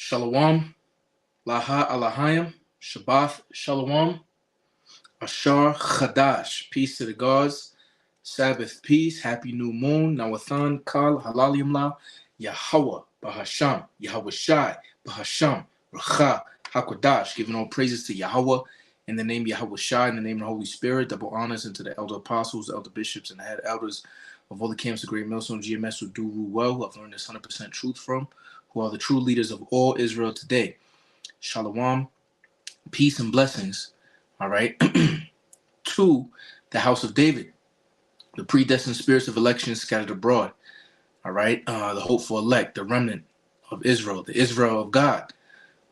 Shalom, Laha Alahayim, Shabbath Shalom, Ashar Chadash, peace to the gods, Sabbath peace, happy new moon, Nawathan Kal Halalim La, Yahweh Bahasham, Yahweh Shai Bahasham, Racha HaKodash, giving all praises to Yahweh in the name of Yahweh Shai, in the name of the Holy Spirit, double honors into the elder apostles, the elder bishops, and the head elders of all the camps of Great Millstone GMS who do rule well, I've learned this 100% truth from, who are the true leaders of all Israel today. Shalom, peace and blessings, all right, to the house of David, the predestined spirits of election scattered abroad, all right, the hopeful elect, the remnant of Israel, the Israel of God,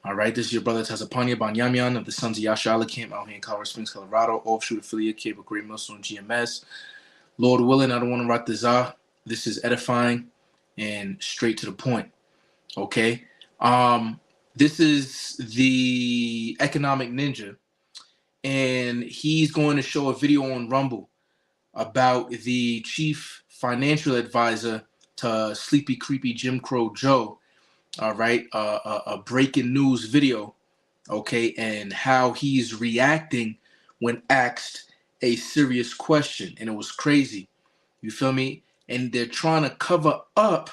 all right. This is your brother Tazapanya Banyamian of the Sons of Yasha camp out here in Colorado Springs, Colorado, offshoot affiliate, Cable Great Millstone GMS. Lord willing, I don't want to write this out. This is edifying and straight to the point, okay? This is the economic ninja, and he's going to show a video on Rumble about the chief financial advisor to Sleepy Creepy Jim Crow Joe, all right, a breaking news video, okay, and how he's reacting when asked a serious question, and it was crazy, you feel me? And they're trying to cover up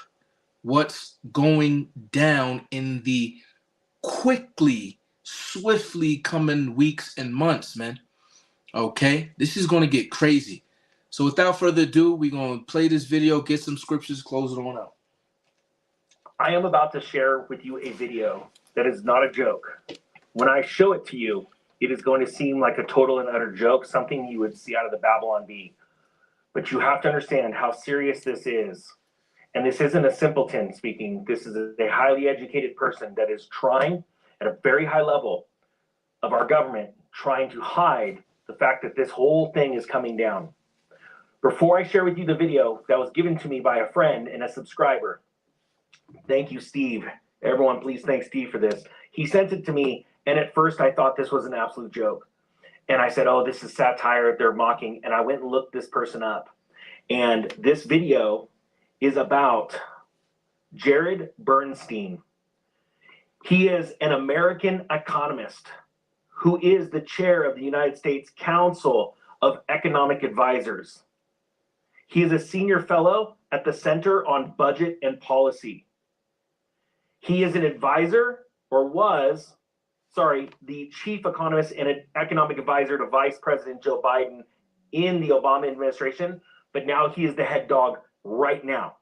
what's going down in the swiftly coming weeks and months, man. Okay, this is going to get crazy. So without further ado, we're going to play this video, get some scriptures, close it on out. I am about to share with you a video that is not a joke. When I show it to you, it is going to seem like a total and utter joke, something you would see out of the Babylon Bee. But you have to understand how serious this is. And this isn't a simpleton speaking. This is a highly educated person that is trying at a very high level of our government, trying to hide the fact that this whole thing is coming down. Before I share with you the video that was given to me by a friend and a subscriber, thank you, Steve. Everyone, please thank Steve for this. He sent it to me, and at first I thought this was an absolute joke. And I said, oh, this is satire, they're mocking. And I went and looked this person up. And this video is about Jared BerSTEIN. He is an American economist who is the chair of the United States Council of Economic Advisors. He is a senior fellow at the Center on Budget and Policy. He is an advisor, or was, the chief economist and an economic advisor to Vice President Joe Biden in the Obama administration, but now he is the head dog right now.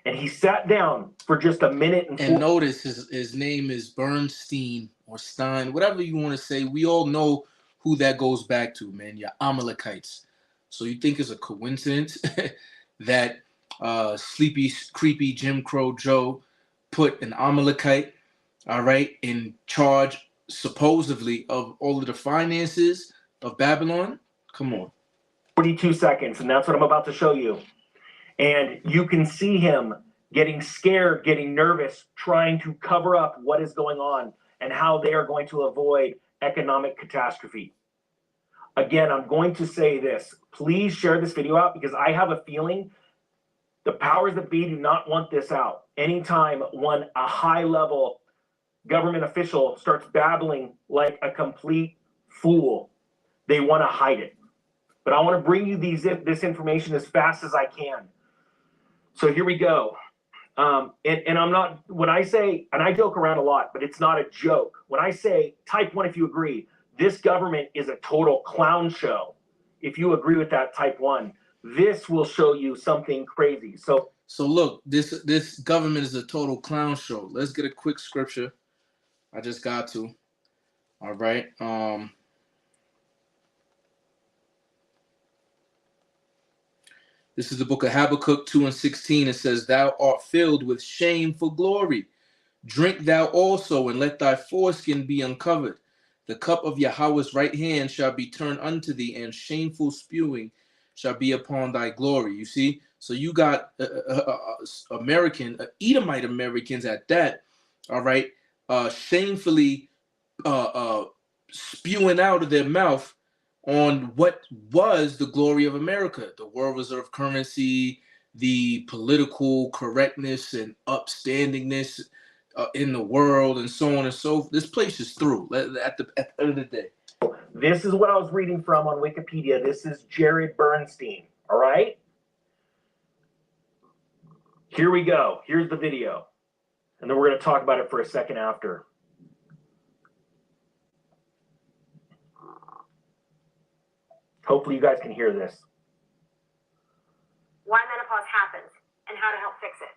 And he sat down for just a minute and notice his name is BerSTEIN or Stein, whatever you want to say. We all know who that goes back to, man. Your Amalekites. So you think it's a coincidence that sleepy, creepy Jim Crow Joe put an Amalekite, all right, in charge supposedly of all of the finances of Babylon? Come on. 42 seconds, and that's what I'm about to show you. And you can see him getting scared, getting nervous, trying to cover up what is going on and how they are going to avoid economic catastrophe. Again, I'm going to say this. Please share this video out, because I have a feeling the powers that be do not want this out. Anytime when a high-level government official starts babbling like a complete fool, they want to hide it. But I want to bring you this information as fast as I can. So here we go. And I'm not, when I say, and I joke around a lot, but it's not a joke. When I say, type 1 if you agree, this government is a total clown show. If you agree with that, type 1. This will show you something crazy. So look, this government is a total clown show. Let's get a quick scripture. I just got to. All right. This is the book of Habakkuk 2:16. It says, thou art filled with shame for glory. Drink thou also, and let thy foreskin be uncovered. The cup of Yahweh's right hand shall be turned unto thee, and shameful spewing shall be upon thy glory. You see? So you got Edomite Americans at that, all right, shamefully spewing out of their mouth on what was the glory of America, the world reserve currency, the political correctness and upstandingness in the world and so on and so forth. This place is through at the end of the day. This is what I was reading from on Wikipedia. This is Jared BerSTEIN. All right? Here we go. Here's the video. And then we're going to talk about it for a second after. Hopefully you guys can hear this. Why menopause happens and how to help fix it.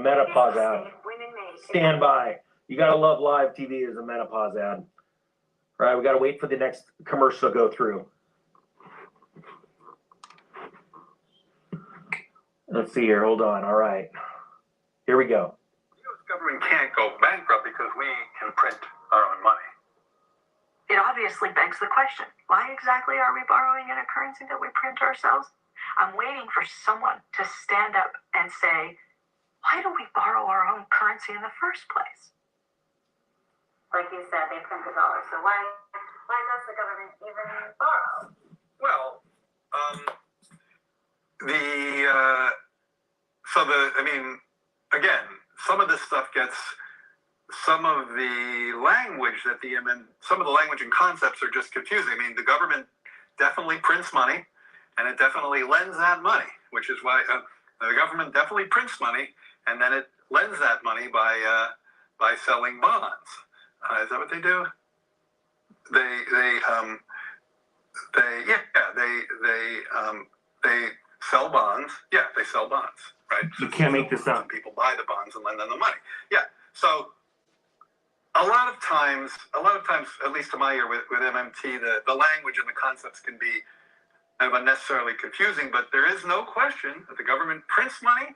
Menopause ad. Women may Stand by. You got to love live TV as a menopause ad. All right, we got to wait for the next commercial to go through. Let's see here. Hold on. All right. Here we go. The U.S. government can't go bankrupt because we can print our own money. It obviously begs the question, why exactly are we borrowing in a currency that we print ourselves? I'm waiting for someone to stand up and say, why do we borrow our own currency in the first place? Like you said, they print the dollar. So why does the government even borrow? Well, again, some of this stuff gets, some of the language and concepts are just confusing. I mean, the government definitely prints money, and it definitely lends that money, which is why the government definitely prints money, and then it lends that money by selling bonds. Is that what they do? They sell bonds. Yeah, they sell bonds, right? You can't make this up. People buy the bonds and lend them the money. Yeah. So a lot of times, at least to my ear with MMT, the language and the concepts can be kind of unnecessarily confusing, but there is no question that the government prints money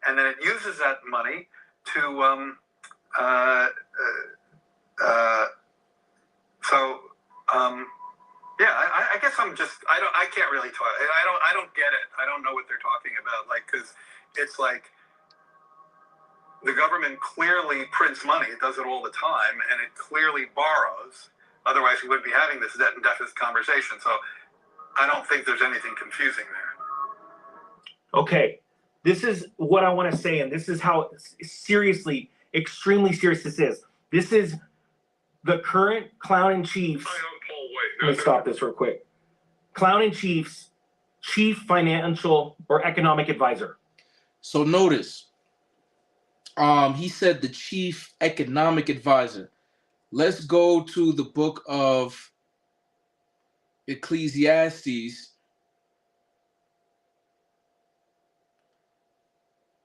and then it uses that money to I guess I can't really talk. I don't get it. I don't know what they're talking about. Like, because it's like the government clearly prints money. It does it all the time, and it clearly borrows. Otherwise, we wouldn't be having this debt and deficit conversation. So I don't think there's anything confusing there. Okay, this is what I want to say, and this is how seriously, extremely serious this is. This is the current Clown-in-Chief's. Let me stop this real quick. Clown-in-Chief's chief financial or economic advisor. So notice, he said the chief economic advisor. Let's go to the book of Ecclesiastes.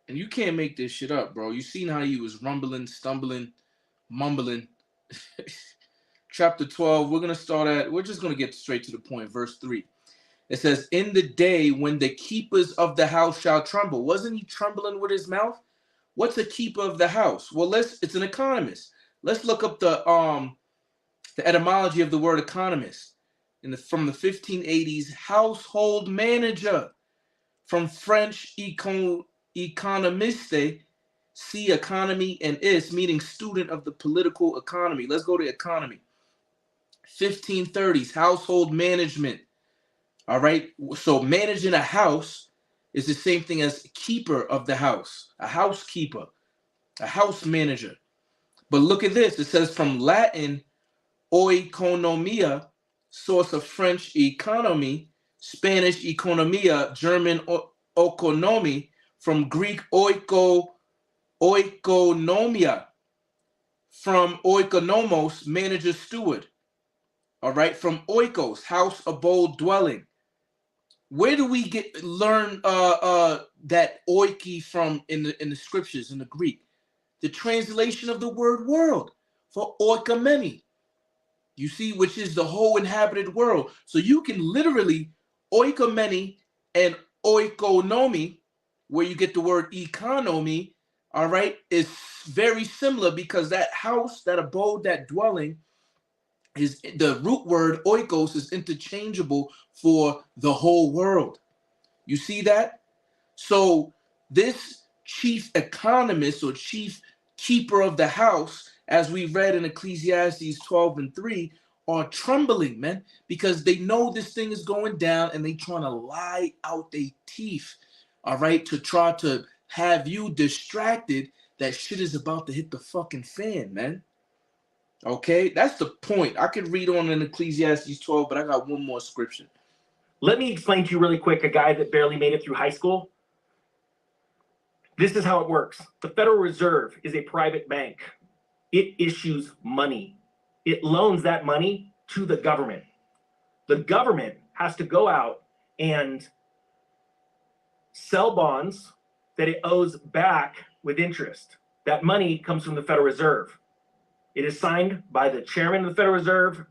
And you can't make this shit up, bro. You seen how he was rumbling, stumbling, mumbling. Chapter 12, we're just going to get straight to the point. Verse 3. It says, in the day when the keepers of the house shall tremble. Wasn't he trembling with his mouth? What's a keeper of the house? Well, it's an economist. Let's look up the etymology of the word economist. From the 1580s, household manager. From French économiste, see economy, and is, meaning student of the political economy. Let's go to economy. 1530s, household management. All right. So managing a house is the same thing as keeper of the house, a housekeeper, a house manager. But look at this. It says from Latin, oikonomia, source of French economy, Spanish economia, German oikonomy, from Greek oikonomia, from oikonomos, manager, steward. All right, from oikos, house, abode, dwelling. Where do we learn that oiki from in the scriptures in the Greek? The translation of the word world for oikomeni. You see, which is the whole inhabited world. So you can literally oikomeni and oikonomy, where you get the word economy, all right, is very similar because that house, that abode, that dwelling, is the root word oikos is interchangeable for the whole world. You see that? So this chief economist or chief keeper of the house, as we read in Ecclesiastes 12:3, are trembling, man, because they know this thing is going down and they trying to lie out their teeth, all right, to try to have you distracted that shit is about to hit the fucking fan, man. Okay, that's the point. I could read on in Ecclesiastes 12, but I got one more scripture. Let me explain to you really quick, a guy that barely made it through high school. This is how it works. The Federal Reserve is a private bank. It issues money. It loans that money to the government. The government has to go out and sell bonds that it owes back with interest. That money comes from the Federal Reserve. It is signed by the chairman of the Federal Reserve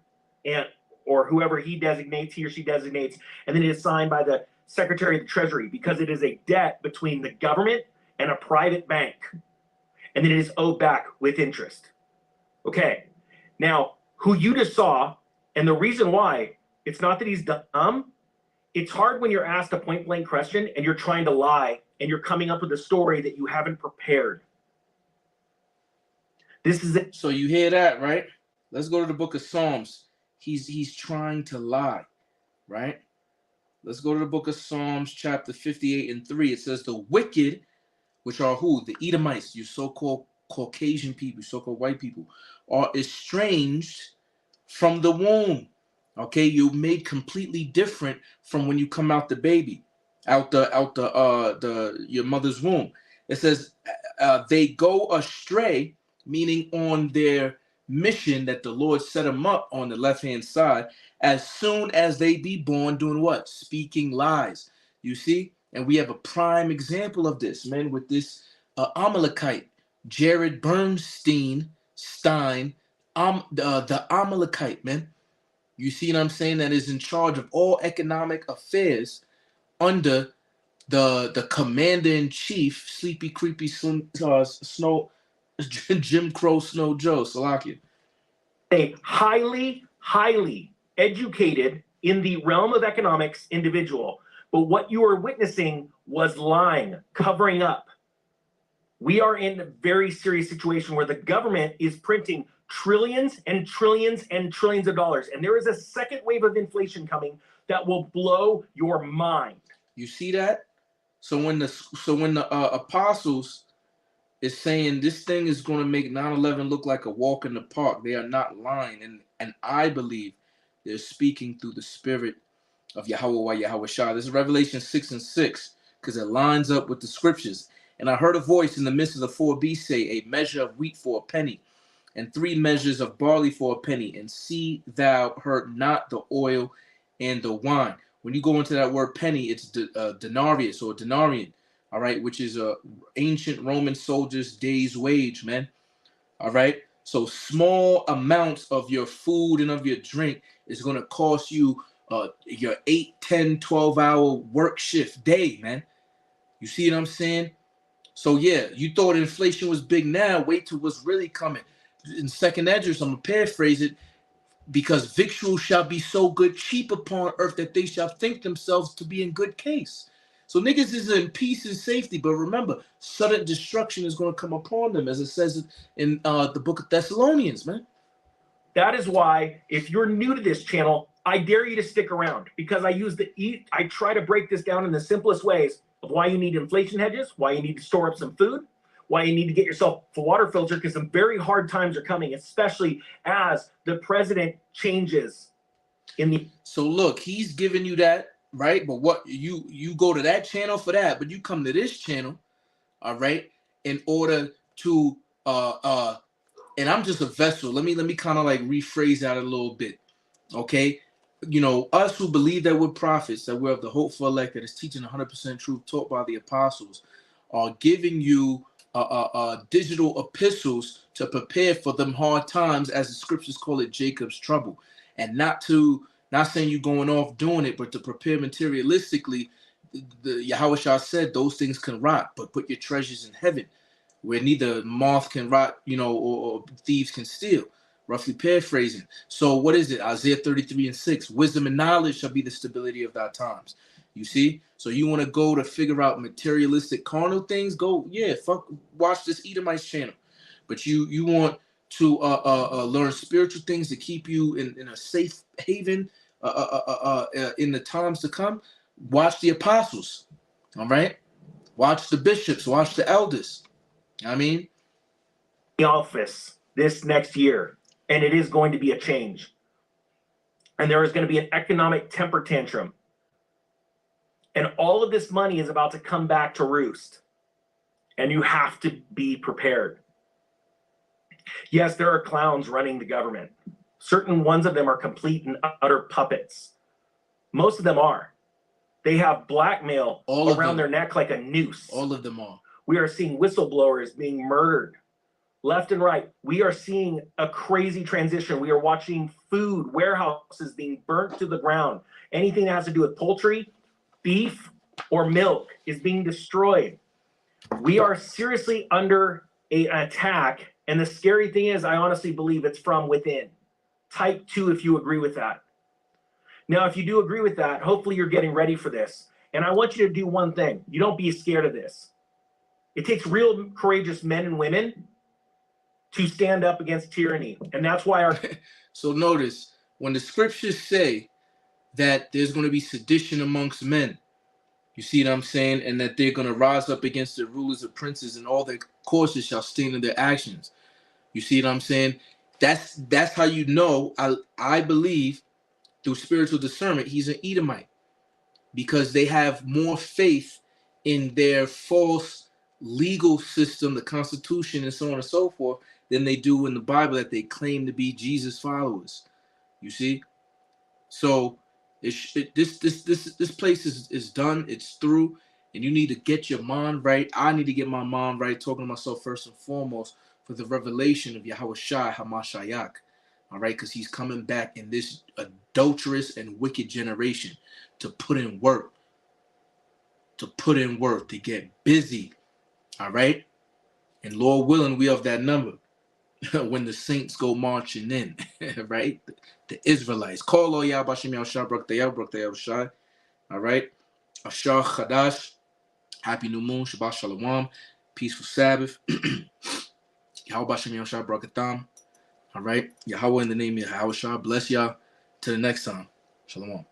or whoever he or she designates, and then it is signed by the Secretary of the Treasury, because it is a debt between the government and a private bank, and then it is owed back with interest. Okay, now who you just saw, and the reason why, it's not that he's dumb. It's hard when you're asked a point blank question and you're trying to lie and you're coming up with a story that you haven't prepared. This is it. So you hear that, right? Let's go to the book of Psalms. He's trying to lie, right? Let's go to the book of Psalms, chapter 58 and 3. It says, the wicked, which are who? The Edomites, you so-called Caucasian people, so-called white people, are estranged from the womb. Okay, you're made completely different from when you come out the baby, out your mother's womb. It says they go astray, meaning on their mission that the Lord set them up on the left-hand side, as soon as they be born, doing what? Speaking lies. You see? And we have a prime example of this, man, with this Amalekite, Jared BerSTEIN, the Amalekite, man. You see what I'm saying? That is in charge of all economic affairs under the commander-in-chief, sleepy, creepy, Jim Crow Snow Joe, Salakia. A highly, highly educated in the realm of economics individual. But what you are witnessing was lying, covering up. We are in a very serious situation where the government is printing trillions and trillions and trillions of dollars. And there is a second wave of inflation coming that will blow your mind. You see that? So when the apostles is saying this thing is going to make 9/11 look like a walk in the park, they are not lying. And I believe they're speaking through the spirit of Yahweh Shah. This is Revelation 6 and 6, because it lines up with the scriptures. And I heard a voice in the midst of the four beasts say, a measure of wheat for a penny, and 3 measures of barley for a penny, and see thou hurt not the oil and the wine. When you go into that word penny, it's denarius or denarian, all right, which is a ancient Roman soldier's day's wage, man. All right. So small amounts of your food and of your drink is going to cost you your 8, 10, 12-hour work shift day, man. You see what I'm saying? So yeah, you thought inflation was big now. Wait till what's really coming. In second address, I'm going to paraphrase it, because victuals shall be so good cheap upon earth that they shall think themselves to be in good case. So niggas is in peace and safety, but remember, sudden destruction is going to come upon them, as it says in the book of Thessalonians, man. That is why, if you're new to this channel, I dare you to stick around, because I try to break this down in the simplest ways of why you need inflation hedges, why you need to store up some food, why you need to get yourself a water filter, because some very hard times are coming, especially as the president changes in the. So look, he's giving you that, right? But what you go to that channel for that, but you come to this channel, all right, in order to and I'm just a vessel. Let me kind of like rephrase that a little bit. Okay. You know, us who believe that we're prophets, that we're of the hopeful elect, that is teaching 100% truth taught by the apostles, are giving you digital epistles to prepare for them hard times, as the scriptures call it, Jacob's trouble. And not saying you going off doing it, but to prepare materialistically. The Yahweh Shah said those things can rot, but put your treasures in heaven, where neither moth can rot, you know, or thieves can steal. Roughly paraphrasing. So what is it? Isaiah 33 and 6. Wisdom and knowledge shall be the stability of thy times. You see? So you want to go to figure out materialistic carnal things? Go, yeah, watch this Edomites channel. But you want to learn spiritual things to keep you in a safe haven in the times to come? Watch the apostles. All right? Watch the bishops, watch the elders. I mean, the office this next year, and it is going to be a change. And there is going to be an economic temper tantrum. And all of this money is about to come back to roost. And you have to be prepared. Yes, there are clowns running the government. Certain ones of them are complete and utter puppets. Most of them are. They have blackmail around their neck like a noose. All of them are. We are seeing whistleblowers being murdered left and right. We are seeing a crazy transition. We are watching food warehouses being burnt to the ground. Anything that has to do with poultry, beef, or milk is being destroyed. We are seriously under an attack. And the scary thing is, I honestly believe it's from within. Type 2 if you agree with that. Now, if you do agree with that, hopefully you're getting ready for this. And I want you to do one thing. You don't be scared of this. It takes real courageous men and women to stand up against tyranny. And that's why our... So notice, when the scriptures say that there's going to be sedition amongst men, you see what I'm saying? And that they're going to rise up against the rulers of princes, and all their courses shall stain in their actions. You see what I'm saying? That's how you know, I believe, through spiritual discernment, he's an Edomite. Because they have more faith in their false legal system, the Constitution, and so on and so forth, than they do in the Bible that they claim to be Jesus followers. You see? So this place is done. It's through. And you need to get your mind right. I need to get my mind right, talking to myself first and foremost for the revelation of Yahweh Shai HaMashiach. All right? Because he's coming back in this adulterous and wicked generation to put in work. To get busy. All right? And Lord willing, we of that number. When the saints go marching in, right? The Israelites. Call all Yah Bashim Yahushua Brak Shai. All right? Ashar Chadash. Happy New Moon. Shabbat Shalom. Peaceful Sabbath. Yahweh Bashim Yahushua Brakatham. All right? Yahweh in the name of Yahushua. Bless y'all. Till the next time. Shalom.